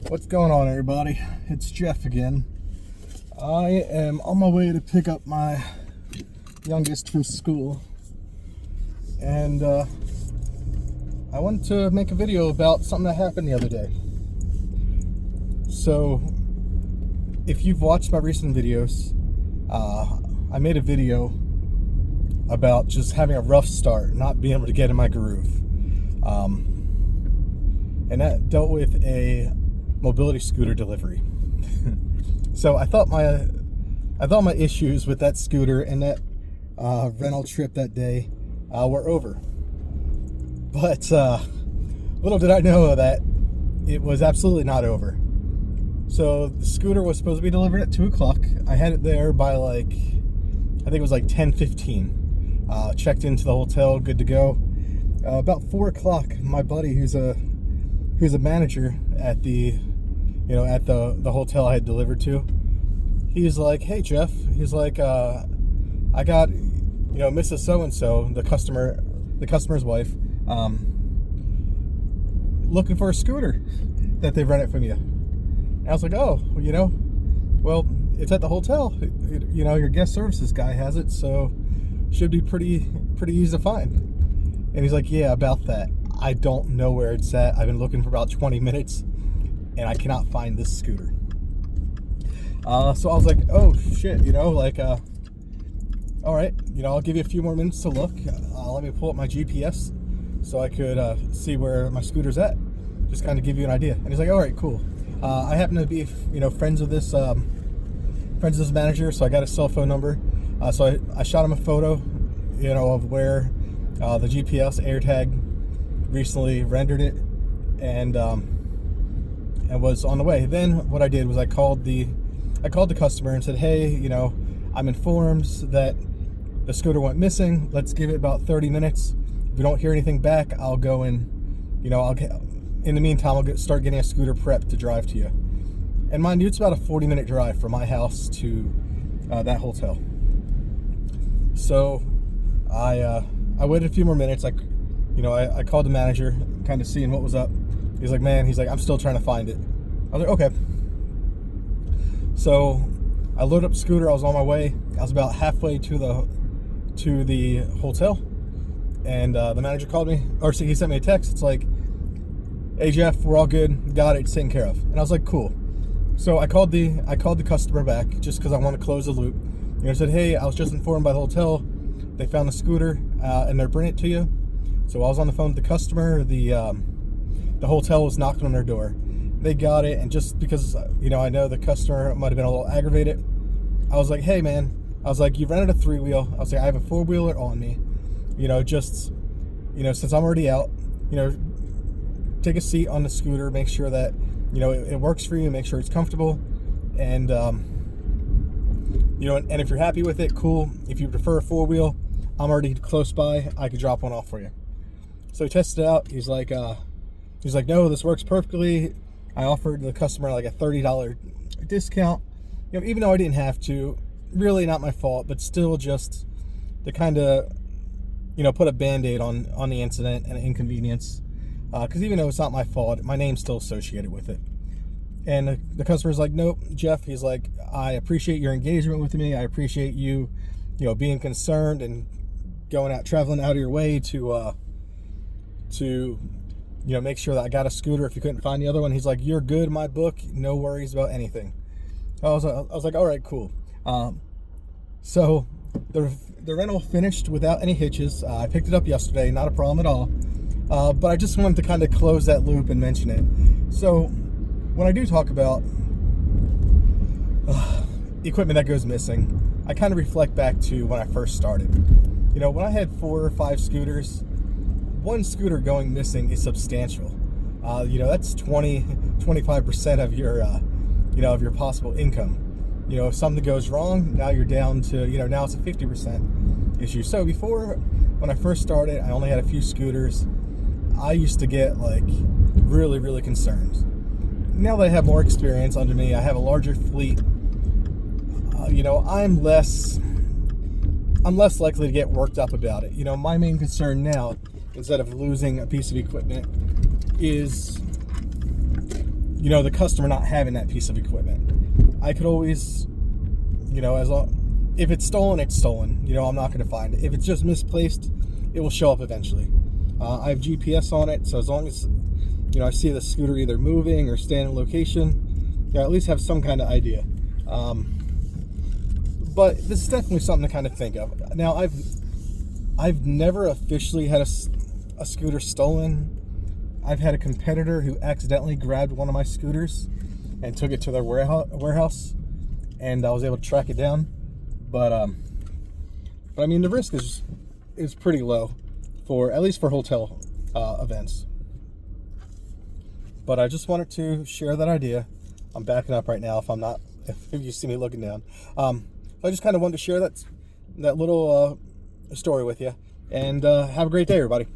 What's going on, everybody? It's Jeff again. I am on my way to pick up my youngest from school, and I wanted to make a video about something that happened the other day. So, if you've watched my recent videos, I made a video about just having a rough start, not being able to get in my groove. And that dealt with a mobility scooter delivery. So I thought my issues with that scooter and that rental trip that day were over. But little did I know that it was absolutely not over. So the scooter was supposed to be delivered at 2 o'clock. I had it there by I think it was 10:15. Checked into the hotel, good to go. About 4 o'clock, my buddy, who's a manager at the hotel I had delivered to, he's like, "Hey Jeff," he's like, "I got Mrs. So-and-so, the customer's wife, looking for a scooter that they rented from you." And I was like, "Oh, well, it's at the hotel. Your guest services guy has it, so should be pretty easy to find." And he's like, "Yeah, about that. I don't know where it's at. I've been looking for about 20 minutes, and I cannot find this scooter." So I was like, "Oh shit, all right, I'll give you a few more minutes to look. Let me pull up my GPS so I could see where my scooter's at. Just kind of give you an idea." And he's like, "All right, cool. I happen to be, friends with this manager, so I got his cell phone number. So I shot him a photo, of where the GPS AirTag recently rendered it, and was on the way. Then what I did was I called the customer and said, "Hey, I'm informed that the scooter went missing. Let's give it about 30 minutes. If we don't hear anything back, I'll go and, in the meantime, I'll start getting a scooter prepped to drive to you." And mind you, it's about a 40-minute drive from my house to that hotel. So I waited a few more minutes. I called the manager, kind of seeing what was up. He's like, "I'm still trying to find it." I was like, "Okay." So I loaded up the scooter. I was on my way. I was about halfway to the hotel, and the manager called me, or he sent me a text. It's like, "Hey Jeff, we're all good. Got it. It's taken care of." And I was like, "Cool." So I called the customer back just because I want to close the loop. I said, "Hey, I was just informed by the hotel. They found the scooter and they're bringing it to you." So I was on the phone with the customer. The hotel was knocking on their door. They got it, and just because I know the customer might have been a little aggravated, I was like, "Hey man," I was like, "You rented a 3-wheel. I was like, "I have a 4-wheeler on me. Since I'm already out, take a seat on the scooter, make sure that it works for you, make sure it's comfortable, and and if you're happy with it, cool. If you prefer a 4-wheel, I'm already close by. I could drop one off for you." So he tested it out. He's like, "No, this works perfectly." I offered the customer like a $30 discount, even though I didn't have to. Really not my fault, but still just to kind of, put a Band-Aid on the incident and inconvenience. Because even though it's not my fault, my name's still associated with it. And the customer's like, "Nope, Jeff," he's like, "I appreciate your engagement with me. I appreciate you, being concerned and traveling out of your way to make sure that I got a scooter if you couldn't find the other one." He's like, "You're good in my book. No worries about anything." I was like, "All right, cool." So the rental finished without any hitches. I picked it up yesterday, not a problem at all. But I just wanted to kind of close that loop and mention it. So when I do talk about equipment that goes missing, I kind of reflect back to when I first started. When I had 4 or 5 scooters, one scooter going missing is substantial. That's 25% of your of your possible income. If something goes wrong, now you're down to, now it's a 50% issue. So before, when I first started, I only had a few scooters. I used to get really, really concerned. Now that I have more experience under me, I have a larger fleet. I'm less likely to get worked up about it. My main concern now, instead of losing a piece of equipment, is you know, the customer not having that piece of equipment. I could always, you know, if it's stolen, it's stolen. You know, I'm not going to find it. If it's just misplaced, it will show up eventually. I have GPS on it, so as long as, you know, I see the scooter either moving or staying in location, you know, at least have some kind of idea. But this is definitely something to kind of think of. Now, I've never officially had a scooter stolen. I've had a competitor who accidentally grabbed one of my scooters and took it to their warehouse, and I was able to track it down. But I mean, the risk is pretty low, for at least for hotel events. But I just wanted to share that idea. I'm backing up right now if you see me looking down. I just kind of wanted to share that little story with you, and have a great day, everybody.